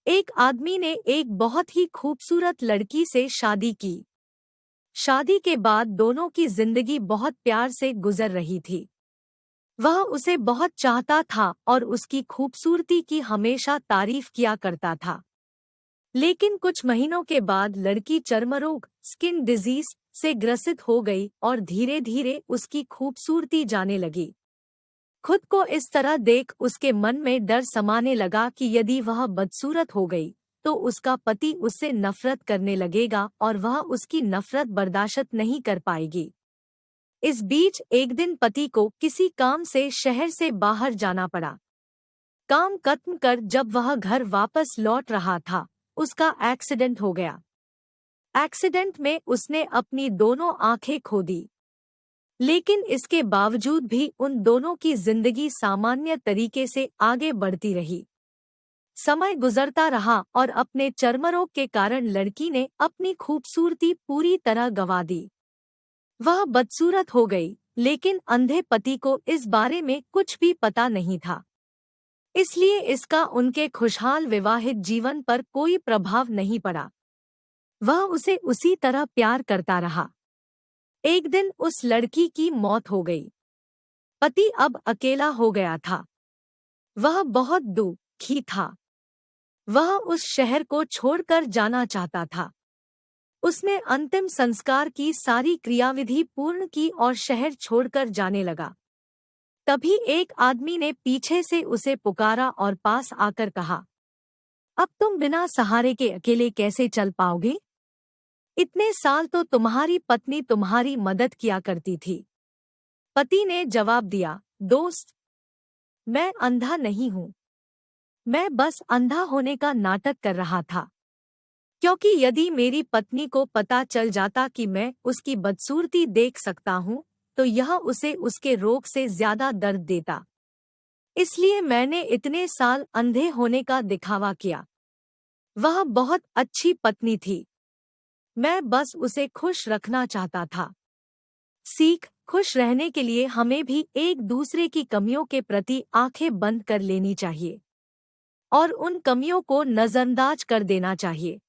एक आदमी ने एक बहुत ही खूबसूरत लड़की से शादी की। शादी के बाद दोनों की जिंदगी बहुत प्यार से गुजर रही थी। वह उसे बहुत चाहता था और उसकी खूबसूरती की हमेशा तारीफ किया करता था। लेकिन कुछ महीनों के बाद लड़की चर्मरोग स्किन डिजीज से ग्रसित हो गई और धीरे धीरे उसकी खूबसूरती जाने लगी। खुद को इस तरह देख उसके मन में डर समाने लगा कि यदि वह बदसूरत हो गई तो उसका पति उससे नफरत करने लगेगा और वह उसकी नफरत बर्दाश्त नहीं कर पाएगी। इस बीच एक दिन पति को किसी काम से शहर से बाहर जाना पड़ा। काम खत्म कर जब वह घर वापस लौट रहा था, उसका एक्सीडेंट हो गया। एक्सीडेंट में उसने अपनी दोनों आंखें खो दी। लेकिन इसके बावजूद भी उन दोनों की जिंदगी सामान्य तरीके से आगे बढ़ती रही। समय गुजरता रहा और अपने चर्मरोग के कारण लड़की ने अपनी खूबसूरती पूरी तरह गंवा दी। वह बदसूरत हो गई, लेकिन अंधे पति को इस बारे में कुछ भी पता नहीं था। इसलिए इसका उनके खुशहाल विवाहित जीवन पर कोई प्रभाव नहीं पड़ा। वह उसे उसी तरह प्यार करता रहा। एक दिन उस लड़की की मौत हो गई। पति अब अकेला हो गया था। वह बहुत दुखी था। वह उस शहर को छोड़कर जाना चाहता था। उसने अंतिम संस्कार की सारी क्रियाविधि पूर्ण की और शहर छोड़कर जाने लगा। तभी एक आदमी ने पीछे से उसे पुकारा और पास आकर कहा, अब तुम बिना सहारे के अकेले कैसे चल पाओगे? इतने साल तो तुम्हारी पत्नी तुम्हारी मदद किया करती थी। पति ने जवाब दिया, दोस्त, मैं अंधा नहीं हूँ। मैं बस अंधा होने का नाटक कर रहा था। क्योंकि यदि मेरी पत्नी को पता चल जाता कि मैं उसकी बदसूरती देख सकता हूँ, तो यह उसे उसके रोग से ज्यादा दर्द देता। इसलिए मैंने इतने साल अंधे होने का दिखावा किया। वह बहुत अच्छी पत्नी थी। मैं बस उसे खुश रखना चाहता था। सीख, खुश रहने के लिए हमें भी एक दूसरे की कमियों के प्रति आंखें बंद कर लेनी चाहिए और उन कमियों को नजरअंदाज कर देना चाहिए।